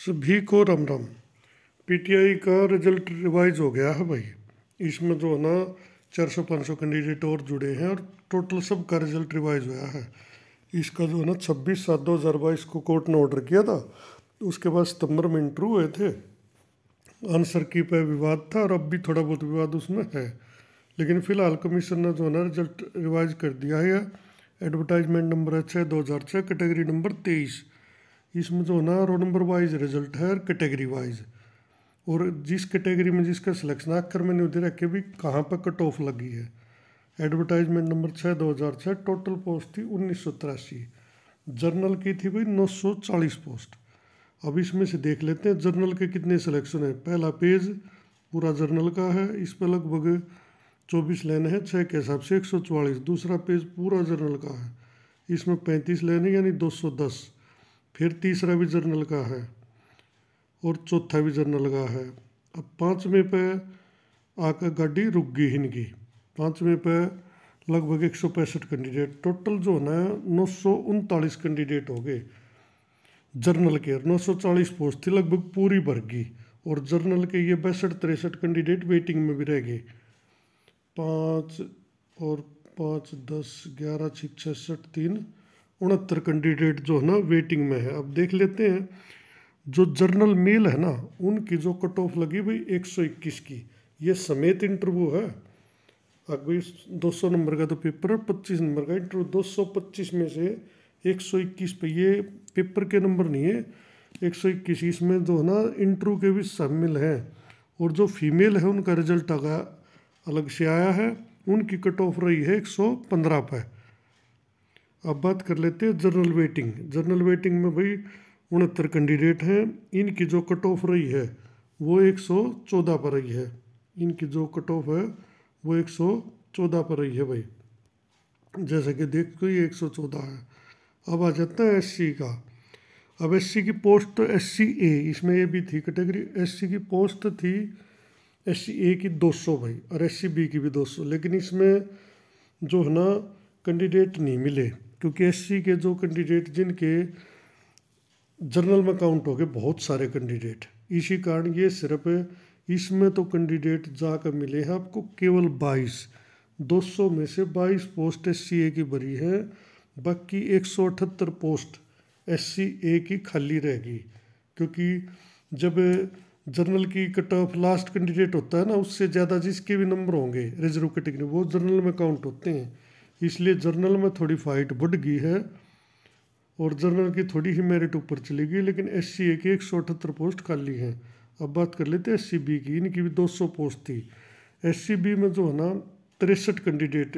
सभी को राम राम। पीटीआई का रिजल्ट रिवाइज हो गया है भाई। इसमें जो है ना 400-500 कैंडिडेट और जुड़े हैं और टोटल सब का रिजल्ट रिवाइज हुआ है। इसका जो है ना 26/7/2022 को कोर्ट ने ऑर्डर किया था। उसके बाद सितंबर में इंटरव्यू हुए थे। आंसर की पे विवाद था और अब भी थोड़ा बहुत विवाद उसमें है, लेकिन फिलहाल कमीशन ने जो है ना रिजल्ट रिवाइज कर दिया है। एडवर्टाइजमेंट नंबर है 6/2006, कैटेगरी नंबर 23। इसमें जो है ना रोल नंबर वाइज रिजल्ट है कैटेगरी वाइज, और जिस कैटेगरी में जिसका सिलेक्शन आखिर मैंने उधर रखे भी कहाँ पर कट ऑफ लगी है। एडवर्टाइजमेंट नंबर 6/2006, टोटल पोस्ट थी 1983। जर्नल की थी भाई 940 पोस्ट। अब इसमें से देख लेते हैं जर्नल के कितने सिलेक्शन है। पहला पेज पूरा जर्नल का है, इस पर लगभग 24 लाइन है, 6 के हिसाब से 144। दूसरा पेज पूरा जर्नल का है, इसमें 35 लाइन है यानी 210। फिर तीसरा भी जर्नल का है और चौथा भी जर्नल का है। अब पाँचवें पे आकर गाड़ी रुक गई इनकी। पाँचवें पे लगभग 165 कैंडिडेट, टोटल जो है ना 939 कैंडिडेट हो गए। जर्नल के 940 पोस्ट थी, लगभग पूरी भर गई। और जर्नल के ये 62-63 कैंडिडेट वेटिंग में भी रह गए। 5 और 5 10 11 6 66 3 69 कैंडिडेट जो है ना वेटिंग में है। अब देख लेते हैं जो जर्नल मेल है ना उनकी जो कट ऑफ लगी भाई 121 की, ये समेत इंटरव्यू है। अभी 200 नंबर का तो पेपर है, 25 नंबर का इंटरव्यू। 225 में से 121 पे, ये पेपर के नंबर नहीं है, 121। इसमें जो है ना इंटरव्यू के भी शामिल हैं। और जो फीमेल है उनका रिजल्ट अलग से आया है, उनकी कट ऑफ रही है 115 पे। अब बात कर लेते हैं जनरल वेटिंग। जनरल वेटिंग में भाई 69 कैंडिडेट हैं, इनकी जो कट ऑफ रही है वो 114 पर रही है। इनकी जो कट ऑफ है वो 114 पर रही है भाई, जैसे कि देखो ये 114 है। अब आ जाता है एससी का। अब एससी की पोस्ट तो SC A, इसमें ये भी थी कैटेगरी। SC की पोस्ट थी SC A की 200 भाई, और SC B की भी 200, लेकिन इसमें जो है ना कैंडिडेट नहीं मिले, क्योंकि SC के जो कैंडिडेट जिनके जनरल में काउंट हो गए बहुत सारे कैंडिडेट, इसी कारण ये सिर्फ इसमें तो कैंडिडेट जाकर मिले हैं आपको केवल 22। 200 में से 22 पोस्ट SC A की भरी है, बाकी 178 पोस्ट SC A की खाली रहेगी। क्योंकि जब जनरल की कट ऑफ लास्ट कैंडिडेट होता है ना, उससे ज़्यादा जिसके भी नंबर होंगे रिजर्व कैटेगरी वो जनरल में काउंट होते हैं, इसलिए जनरल में थोड़ी फाइट बढ़ गई है और जनरल की थोड़ी ही मेरिट ऊपर चली गई। लेकिन SC A की 178 पोस्ट खाली हैं। अब बात कर लेते हैं SC B की, इनकी भी 200 पोस्ट थी। SC B में जो है ना 63 कैंडिडेट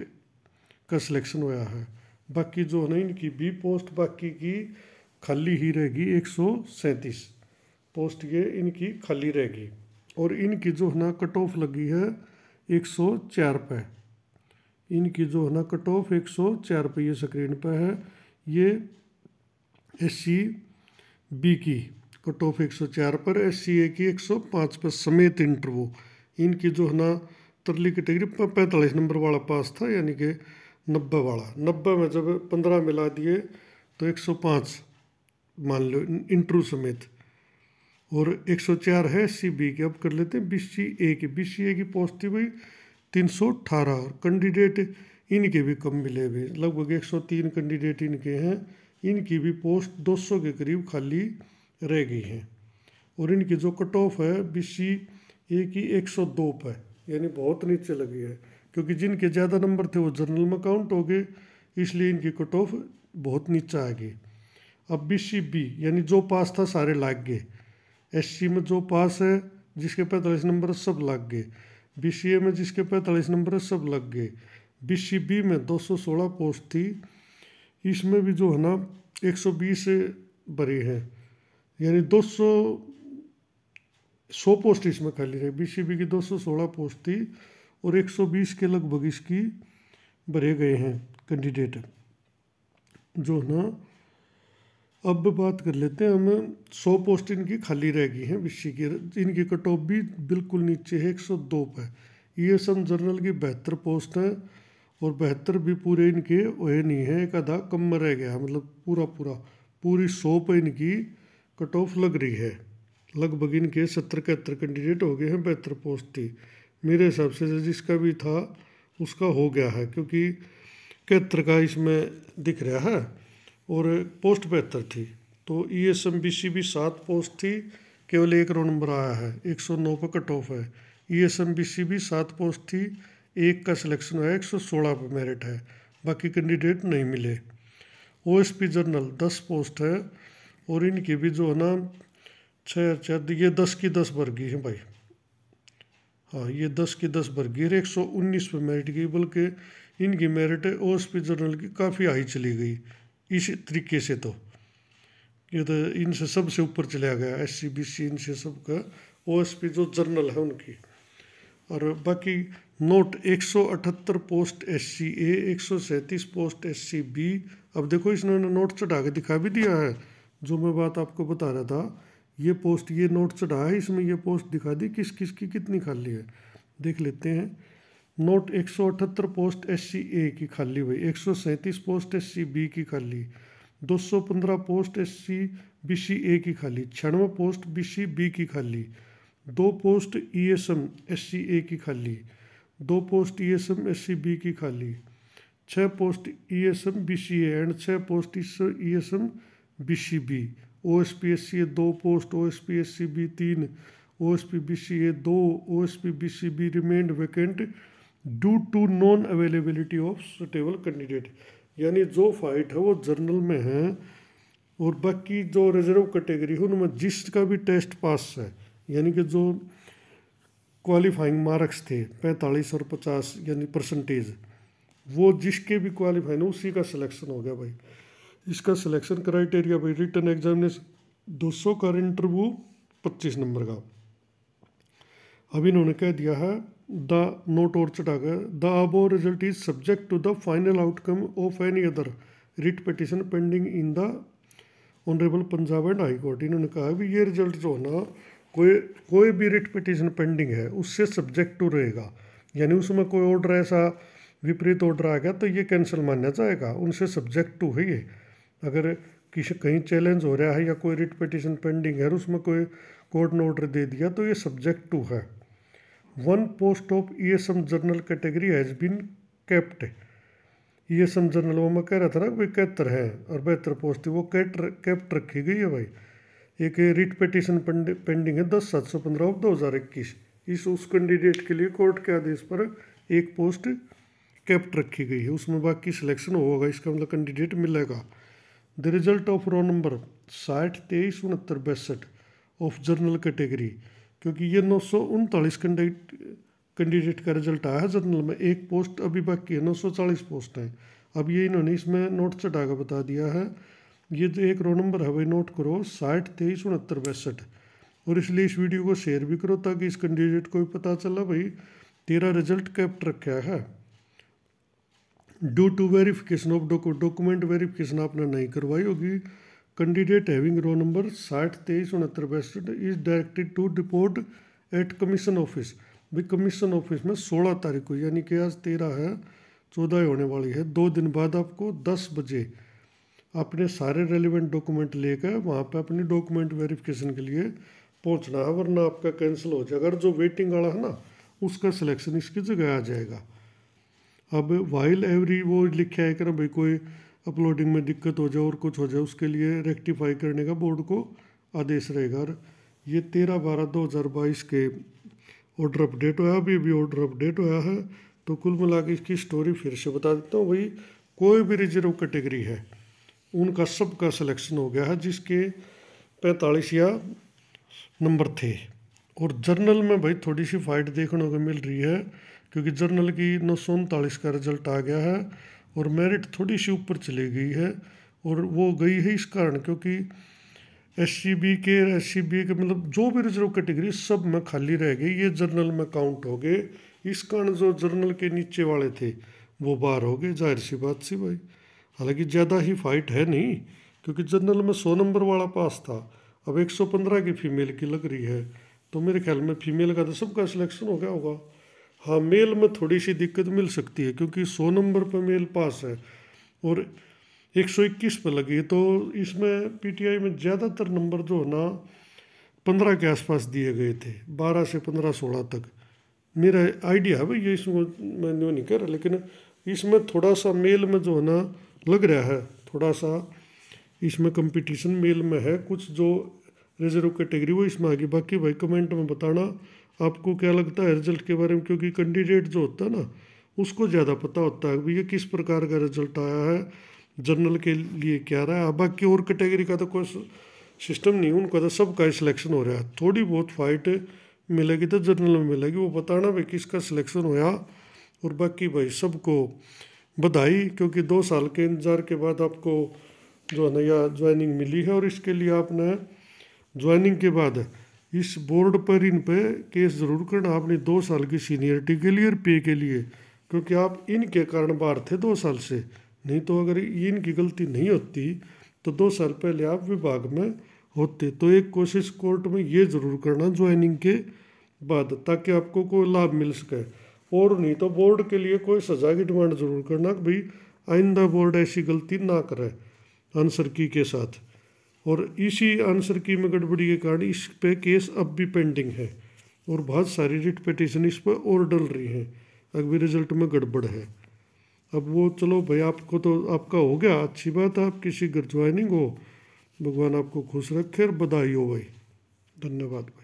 का सिलेक्शन हुआ है, बाकी जो है ना इनकी B पोस्ट बाकी की खाली ही रहेगी। 137 पोस्ट ये इनकी खाली रहेगी। और इनकी जो है ना कट ऑफ लगी है 104 पे। इनकी जो है ना कट ऑफ 104 पे ये स्क्रीन पे है। ये SC B की कट ऑफ 104 पर, SC A की 105 पर समेत इंटरव्यू। इनकी जो है ना तरली कैटेगरी 45 नंबर वाला पास था, यानी कि 90 वाला। 90 में जब 15 मिला दिए तो 105 मान लो इंटरव्यू समेत। और 104 है SC B की। अब कर लेते हैं BC A की। BC A की पोस्ट थी भाई 318, और कैंडिडेट इनके भी कम मिले हुए, लगभग 103 कैंडिडेट इनके हैं। इनकी भी पोस्ट 200 के करीब खाली रह गई हैं। और इनकी जो कट ऑफ है BC A की 102 पर, यानी बहुत नीचे लगी है, क्योंकि जिनके ज़्यादा नंबर थे वो जनरल में काउंट हो गए, इसलिए इनकी कट ऑफ बहुत नीचे आ गई। अब BC B यानी जो पास था सारे लाग गए। SC में जो पास है जिसके 45 नंबर सब लग गए, BC A में जिसके 45 नंबर सब लग गए। BC B में 216 पोस्ट थी, इसमें भी जो है ना 120 भरी है, यानी 100 पोस्ट इसमें खाली रही। BC B की 216 पोस्ट थी और 120 के लगभग इसकी भरे गए हैं कैंडिडेट जो है ना। अब बात कर लेते हैं हम 100 पोस्ट इनकी खाली रह गई हैं BC की। इनकी कट ऑफ भी बिल्कुल नीचे है 102 पे। ESM जनरल की 72 पोस्ट है और 72 भी पूरे इनके हुए नहीं है, एक आधा कम में रह गया, मतलब पूरी 100 पे इनकी कट ऑफ लग रही है। लगभग इनके 70-71 कैंडिडेट हो गए हैं, 72 पोस्ट थी। मेरे हिसाब से जिसका भी था उसका हो गया है, क्योंकि 71 का इसमें दिख रहा है और पोस्ट 72 थी। तो ESM-BCB 7 पोस्ट थी, केवल 1 रोल नंबर आया है, 109 पर कट ऑफ है। ESM-BCB 7 पोस्ट थी, 1 का सिलेक्शन हुआ है, 116 पर मेरिट है, बाकी कैंडिडेट नहीं मिले। OSP जर्नल 10 पोस्ट है और इनकी भी जो है ना 6 ये 10 की 10 वर्गी है भाई। हाँ, ये 10 की 10 वर्गी है, 119 पे मेरिट की, बल्कि इनकी मेरिट OSP जर्नल की काफ़ी हाई चली गई इस तरीके से। तो ये तो इनसे सबसे ऊपर चला गया, SC-BC इनसे सबका OSP जो जर्नल है उनकी। और बाकी note 178 post SCA, 137 post SCB। अब देखो इसने नोट चढ़ा के दिखा भी दिया है, जो मैं बात आपको बता रहा था। ये पोस्ट, ये नोट चढ़ा है, इसमें ये पोस्ट दिखा दी किस किस की कितनी खाली है, देख लेते हैं। नोट 178 पोस्ट SCA की खाली हुई, 137 पोस्ट SCB की खाली, 215 पोस्ट SC-BCA की खाली, 96 पोस्ट BCB की खाली, 2 पोस्ट ESM SCA की खाली, 2 पोस्ट ESM SCB की खाली, 6 post ESM BCA and 6 post ESM BCB। OSP SCA 2 post, OSP SCB 3, OSP BCA 2, OSP BCB remained vacant due to non availability of suitable candidate. यानी जो fight है वो journal में है, और बाकी जो रिजर्व कैटेगरी है उनमें जिसका भी टेस्ट पास है, यानी कि जो क्वालिफाइंग मार्क्स थे 45 और 50 यानी परसेंटेज, वो जिसके भी क्वालिफाइंग उसी का सिलेक्शन हो गया भाई। इसका सिलेक्शन क्राइटेरिया भाई, रिटन एग्जामिनेशन 200 का, इंटरव्यू 25 नंबर का। अब इन्होंने कह दिया है द नोट और चढ़ा गया, the above result is subject to the final outcome of any other writ petition pending in the honourable Punjab and high court. इन्होंने कहा भी ये रिजल्ट जो है ना, कोई भी रिट पिटिशन पेंडिंग है उससे सब्जेक्ट टू रहेगा, यानी उसमें कोई ऑर्डर ऐसा विपरीत ऑर्डर आ गया तो ये कैंसिल माना जाएगा, उनसे सब्जेक्ट टू है ये। अगर किसी कहीं चैलेंज हो रहा है या कोई रिट पिटिशन पेंडिंग है और उसमें कोई कोर्ट ने ऑर्डर दे दिया तो ये सब्जेक्ट टू है। 1 post of ESM general category has been kept. ESM general वो मैं कह रहा था ना भाई 71 है और 72 पोस्ट थी, वो केप्ट रखी गई है भाई। एक रिट पिटिशन पेंडिंग है 10/715/2021, इस उस कैंडिडेट के लिए कोर्ट के आदेश पर 1 पोस्ट केप्ट रखी गई है, उसमें बाकी सिलेक्शन होगा, इसका मतलब कैंडिडेट मिलेगा। The result of roll number 60 23 69 62 of general category, क्योंकि ये 939 कैंडिडेट का रिजल्ट आया है जर्नल में, 1 पोस्ट अभी बाकी है, 940 पोस्ट हैं। अब ये इन्होंने इसमें नोट चढ़ा कर बता दिया है, ये जो 1 रो नंबर है भाई नोट करो 60 23 69 62, और इसलिए इस वीडियो को शेयर भी करो ताकि इस कैंडिडेट को भी पता चला भाई तेरा रिजल्ट कैप्ट रखा है। Due to verification of document verification आपने नहीं करवाई होगी, candidate having roll number 60 23 69 62 is directed to report at commission office. भाई कमीशन ऑफिस में 16 तारीख को, यानी कि आज 13 है, 14 होने वाली है, 2 दिन बाद आपको 10 बजे अपने सारे रेलिवेंट डॉक्यूमेंट लेकर वहाँ पे अपनी डॉक्यूमेंट वेरिफिकेशन के लिए पहुँचना है, वरना आपका कैंसिल हो जाएगा। अगर जो वेटिंग वाला है ना उसका सिलेक्शन इसकी जगह आ जाएगा। अब वाइल एवरी वो लिखा है कि ना भाई कोई अपलोडिंग में दिक्कत हो जाए और कुछ हो जाए, उसके लिए रेक्टिफाई करने का बोर्ड को आदेश रहेगा। और ये 13/12/2022 के ऑर्डर अपडेट हुआ, अभी भी ऑर्डर अपडेट हुआ है। तो कुल मिला के इसकी स्टोरी फिर से बता देता हूँ भाई, कोई भी रिजर्व कैटेगरी है उनका सबका सिलेक्शन हो गया है जिसके 45 या नंबर थे। और जर्नल में भाई थोड़ी सी फाइट देखने को मिल रही है, क्योंकि जर्नल की 939 का रिजल्ट आ गया है और मेरिट थोड़ी सी ऊपर चली गई है, और वो गई है इस कारण क्योंकि SCB के मतलब जो भी रिजर्व कैटेगरी सब में खाली रह गई, ये जर्नल में काउंट हो गए। इस कारण जो जर्नल के नीचे वाले थे वो बाहर हो गए, जाहिर सी बात सी भाई। हालांकि ज़्यादा ही फाइट है नहीं, क्योंकि जर्नल में 100 नंबर वाला पास था, अब 115 की फीमेल की लग रही है, तो मेरे ख्याल में फीमेल का तो सबका सिलेक्शन हो गया होगा। हाँ, मेल में थोड़ी सी दिक्कत मिल सकती है क्योंकि 100 नंबर पर मेल पास है और 121 पर लगी, तो इसमें PTI में ज़्यादातर नंबर जो है ना 15 के आसपास दिए गए थे, 12 से 15 16 तक। मेरा आइडिया है भाई, ये इसको मैं न्यू नहीं कर रहा, लेकिन इसमें थोड़ा सा मेल में जो है ना लग रहा है, थोड़ा सा इसमें कंपटीशन मेल में है। कुछ जो रिजर्व कैटेगरी वो इसमें आ गई। बाकी भाई कमेंट में बताना आपको क्या लगता है रिजल्ट के बारे में, क्योंकि कैंडिडेट जो होता है ना उसको ज़्यादा पता होता है भैया किस प्रकार का रिजल्ट आया है, जनरल के लिए क्या रहा है। बाकी और कैटेगरी का तो कोई सिस्टम नहीं, उनका तो सबका सिलेक्शन हो रहा है। थोड़ी बहुत फाइट मिलेगी तो जनरल में मिलेगी, वो बताना भाई किसका सिलेक्शन होया। और बाकी भाई सबको बधाई, क्योंकि 2 साल के इंतज़ार के बाद आपको जो है ना यह ज्वाइनिंग मिली है। और इसके लिए आपने ज्वाइनिंग के बाद इस बोर्ड पर इन पे केस ज़रूर करना अपनी 2 साल की सीनियरिटी के लिए और पे के लिए, क्योंकि आप इनके कारण बाहर थे 2 साल से। नहीं तो अगर ये इनकी गलती नहीं होती तो 2 साल पहले आप विभाग में होते। तो एक कोशिश कोर्ट में ये ज़रूर करना ज्वाइनिंग के बाद, ताकि आपको कोई लाभ मिल सके। और नहीं तो बोर्ड के लिए कोई सज़ा की डिमांड ज़रूर करना कि भाई आइंदा बोर्ड ऐसी गलती ना करे आंसर की के साथ। और इसी आंसर की में गड़बड़ी के कारण इस पे केस अब भी पेंडिंग है और बहुत सारी रिट पिटीशन इस पर और डल रही हैं, अभी रिजल्ट में गड़बड़ है। अब वो चलो भाई आपको तो आपका हो गया, अच्छी बात है, आपकी शीघ्र ज्वाइनिंग हो, भगवान आपको खुश रखे और बधाई हो भाई। धन्यवाद भाई।